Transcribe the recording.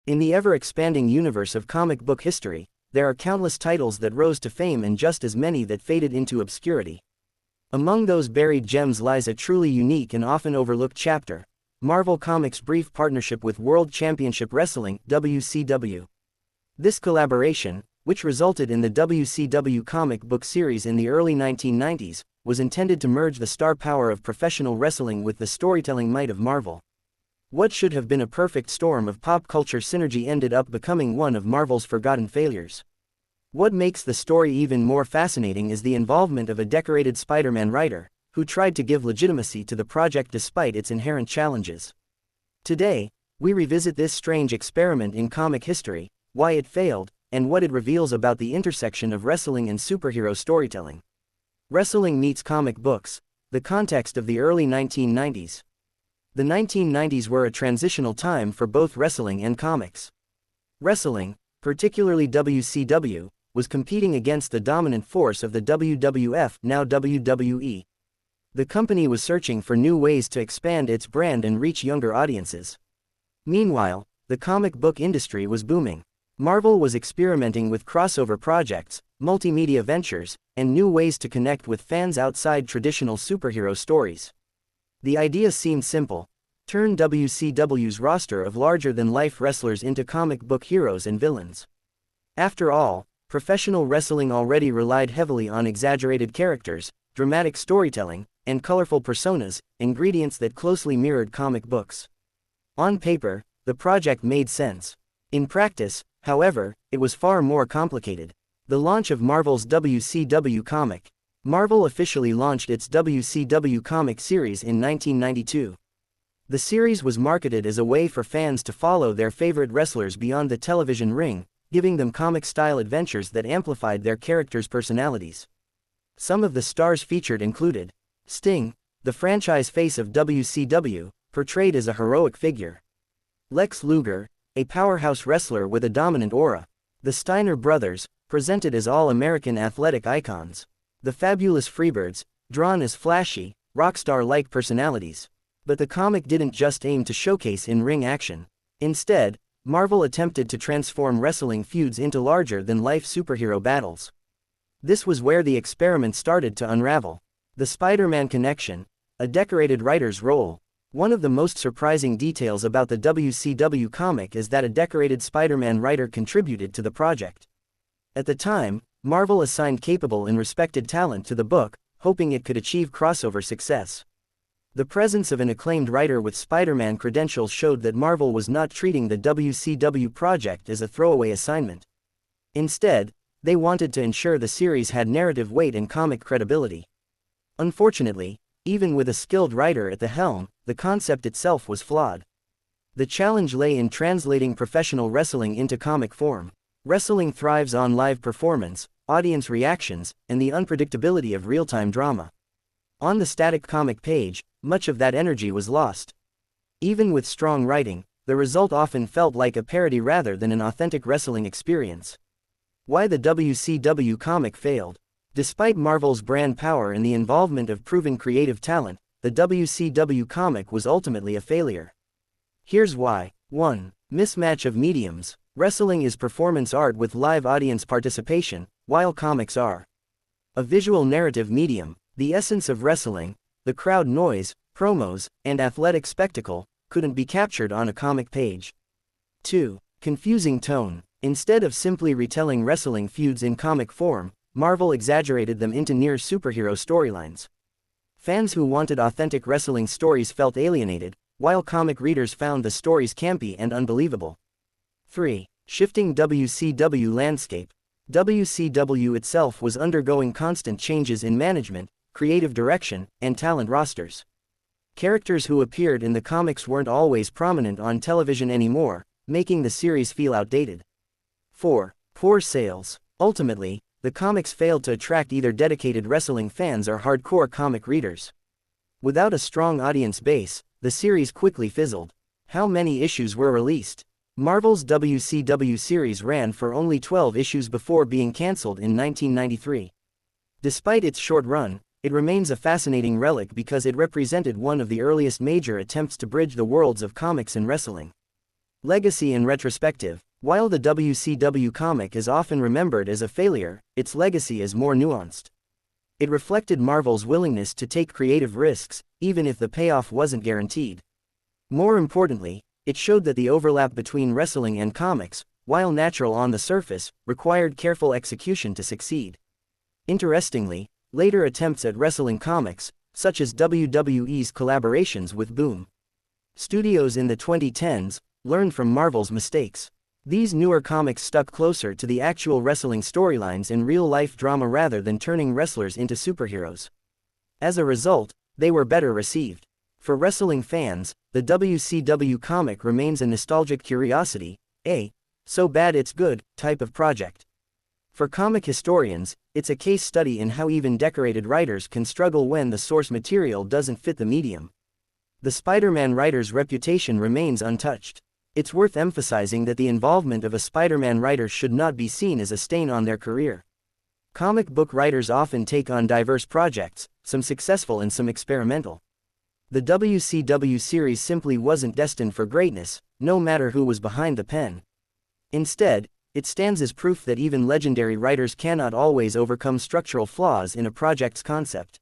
In the ever-expanding universe of comic book history, there are countless titles that rose to fame and just as many that faded into obscurity. Among those buried gems lies a truly unique and often overlooked chapter: Marvel Comics' brief partnership with World Championship Wrestling (WCW). This collaboration, which resulted in the WCW comic book series in the early 1990s, was intended to merge the star power of professional wrestling with the storytelling might of Marvel. What should have been a perfect storm of pop culture synergy ended up becoming one of Marvel's forgotten failures. What makes the story even more fascinating is the involvement of a decorated Spider-Man writer, who tried to give legitimacy to the project despite its inherent challenges. Today, we revisit this strange experiment in comic history, why it failed, and what it reveals about the intersection of wrestling and superhero storytelling. Wrestling meets comic books, the context of the early 1990s. The 1990s were a transitional time for both wrestling and comics. Wrestling, particularly WCW, was competing against the dominant force of the WWF, now WWE. The company was searching for new ways to expand its brand and reach younger audiences. Meanwhile, the comic book industry was booming. Marvel was experimenting with crossover projects, multimedia ventures, and new ways to connect with fans outside traditional superhero stories. The idea seemed simple: turn WCW's roster of larger-than-life wrestlers into comic book heroes and villains. After all, professional wrestling already relied heavily on exaggerated characters, dramatic storytelling, and colorful personas, ingredients that closely mirrored comic books. On paper, the project made sense. In practice, however, it was far more complicated. The launch of Marvel's WCW comic. Marvel officially launched its WCW comic series in 1992. The series was marketed as a way for fans to follow their favorite wrestlers beyond the television ring, giving them comic-style adventures that amplified their characters' personalities. Some of the stars featured included Sting, the franchise face of WCW, portrayed as a heroic figure; Lex Luger, a powerhouse wrestler with a dominant aura; the Steiner Brothers, presented as all-American athletic icons; the Fabulous Freebirds, drawn as flashy, rockstar-like personalities. But the comic didn't just aim to showcase in-ring action. Instead, Marvel attempted to transform wrestling feuds into larger-than-life superhero battles. This was where the experiment started to unravel. The Spider-Man connection, a decorated writer's role. One of the most surprising details about the WCW comic is that a decorated Spider-Man writer contributed to the project. At the time, Marvel assigned capable and respected talent to the book, hoping it could achieve crossover success. The presence of an acclaimed writer with Spider-Man credentials showed that Marvel was not treating the WCW project as a throwaway assignment. Instead, they wanted to ensure the series had narrative weight and comic credibility. Unfortunately, even with a skilled writer at the helm, the concept itself was flawed. The challenge lay in translating professional wrestling into comic form. Wrestling thrives on live performance, audience reactions, and the unpredictability of real-time drama. On the static comic page, much of that energy was lost. Even with strong writing, the result often felt like a parody rather than an authentic wrestling experience. Why the WCW comic failed. Despite Marvel's brand power and the involvement of proven creative talent, the WCW comic was ultimately a failure. Here's why. 1. Mismatch of mediums. Wrestling is performance art with live audience participation, while comics are a visual narrative medium. The essence of wrestling, the crowd noise, promos, and athletic spectacle, couldn't be captured on a comic page. 2. Confusing tone. Instead of simply retelling wrestling feuds in comic form, Marvel exaggerated them into near superhero storylines. Fans who wanted authentic wrestling stories felt alienated, while comic readers found the stories campy and unbelievable. 3. Shifting WCW landscape. WCW itself was undergoing constant changes in management, creative direction, and talent rosters. Characters who appeared in the comics weren't always prominent on television anymore, making the series feel outdated. 4. Poor sales. Ultimately, the comics failed to attract either dedicated wrestling fans or hardcore comic readers. Without a strong audience base, the series quickly fizzled. How many issues were released? Marvel's WCW series ran for only 12 issues before being cancelled in 1993. Despite its short run, it remains a fascinating relic because it represented one of the earliest major attempts to bridge the worlds of comics and wrestling. Legacy and retrospective. While the WCW comic is often remembered as a failure, its legacy is more nuanced. It reflected Marvel's willingness to take creative risks, even if the payoff wasn't guaranteed. More importantly, it showed that the overlap between wrestling and comics, while natural on the surface, required careful execution to succeed. Interestingly, later attempts at wrestling comics, such as WWE's collaborations with Boom Studios in the 2010s, learned from Marvel's mistakes. These newer comics stuck closer to the actual wrestling storylines and real-life drama rather than turning wrestlers into superheroes. As a result, they were better received. For wrestling fans, the WCW comic remains a nostalgic curiosity, a "so bad it's good" type of project. For comic historians, it's a case study in how even decorated writers can struggle when the source material doesn't fit the medium. The Spider-Man writer's reputation remains untouched. It's worth emphasizing that the involvement of a Spider-Man writer should not be seen as a stain on their career. Comic book writers often take on diverse projects, some successful and some experimental. The WCW series simply wasn't destined for greatness, no matter who was behind the pen. Instead, it stands as proof that even legendary writers cannot always overcome structural flaws in a project's concept.